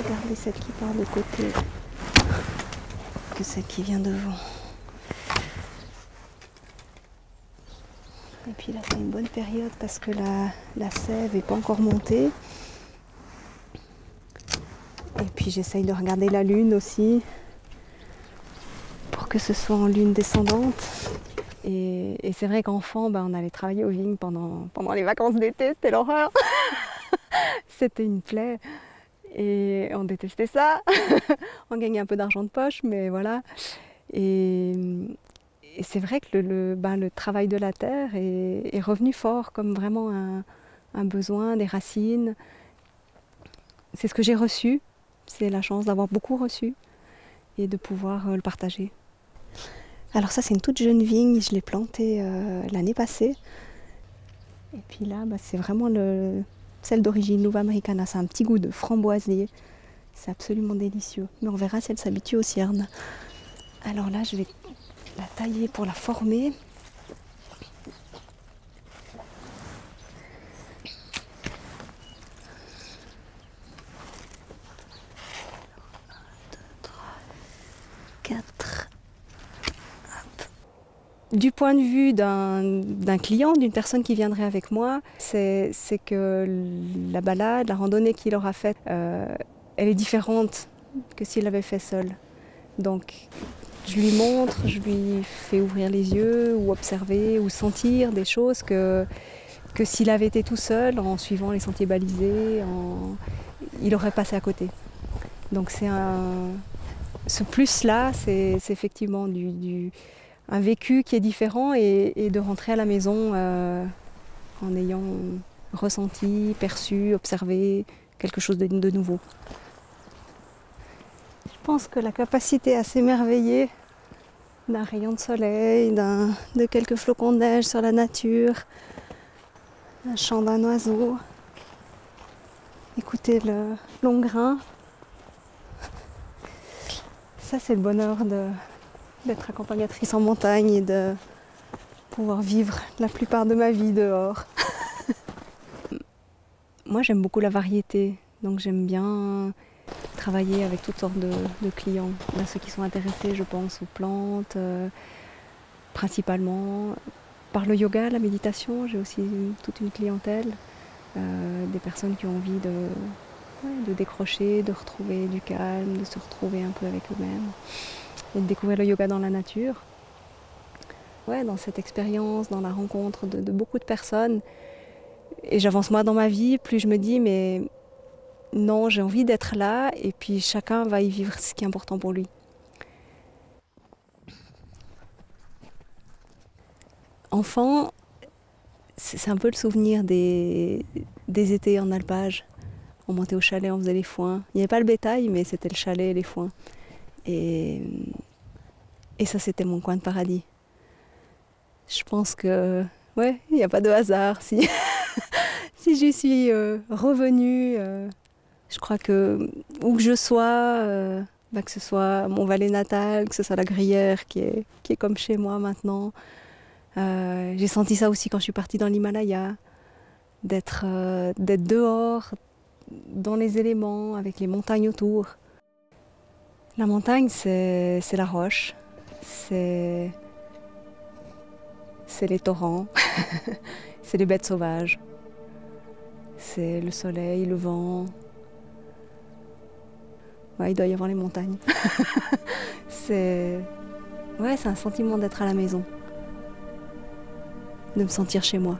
regarder celle qui part de côté que celle qui vient devant. Et puis là, c'est une bonne période parce que la sève n'est pas encore montée. Et puis j'essaye de regarder la lune aussi pour que ce soit en lune descendante. Et c'est vrai qu'enfant, on allait travailler aux vignes pendant les vacances d'été, c'était l'horreur. C'était une plaie et on détestait ça. On gagnait un peu d'argent de poche, mais voilà. Et c'est vrai que le travail de la terre est revenu fort comme vraiment un besoin, des racines. C'est ce que j'ai reçu, c'est la chance d'avoir beaucoup reçu et de pouvoir le partager. Alors ça, c'est une toute jeune vigne, je l'ai plantée l'année passée. Et puis là, c'est vraiment celle d'origine Uva Americana, c'est un petit goût de framboisier. C'est absolument délicieux. Mais on verra si elle s'habitue au cierne. Alors là, je vais la tailler pour la former. Du point de vue d'un client, d'une personne qui viendrait avec moi, c'est que la balade, la randonnée qu'il aura faite, elle est différente que s'il l'avait fait seul. Donc je lui montre, je lui fais ouvrir les yeux ou observer ou sentir des choses que s'il avait été tout seul, en suivant les sentiers balisés, il aurait passé à côté. Donc ce plus-là, c'est effectivement un vécu qui est différent et de rentrer à la maison en ayant ressenti, perçu, observé quelque chose de nouveau. Je pense que la capacité à s'émerveiller d'un rayon de soleil, de quelques flocons de neige sur la nature, un chant d'un oiseau, écouter le long grain, ça c'est le bonheur d'être accompagnatrice en montagne et de pouvoir vivre la plupart de ma vie dehors. Moi j'aime beaucoup la variété, donc j'aime bien travailler avec toutes sortes de clients. Il y a ceux qui sont intéressés, je pense, aux plantes, principalement. Par le yoga, la méditation, j'ai aussi toute une clientèle, des personnes qui ont envie de décrocher, de retrouver du calme, de se retrouver un peu avec eux-mêmes et de découvrir le yoga dans la nature. Ouais, dans cette expérience, dans la rencontre de beaucoup de personnes. Et j'avance moi dans ma vie, plus je me dis, mais non, j'ai envie d'être là et puis chacun va y vivre ce qui est important pour lui. Enfant, c'est un peu le souvenir des étés en alpage. On montait au chalet, on faisait les foins. Il n'y avait pas le bétail, mais c'était le chalet et les foins. Et ça, c'était mon coin de paradis. Je pense que, ouais, il n'y a pas de hasard. Si j'y suis revenue, je crois que, où que je sois, que ce soit mon Valais natal, que ce soit la Gruyère qui est comme chez moi maintenant. J'ai senti ça aussi quand je suis partie dans l'Himalaya, d'être dehors, dans les éléments, avec les montagnes autour. La montagne, c'est la roche, c'est les torrents, c'est les bêtes sauvages, c'est le soleil, le vent. Ouais, il doit y avoir les montagnes. C'est un sentiment d'être à la maison, de me sentir chez moi.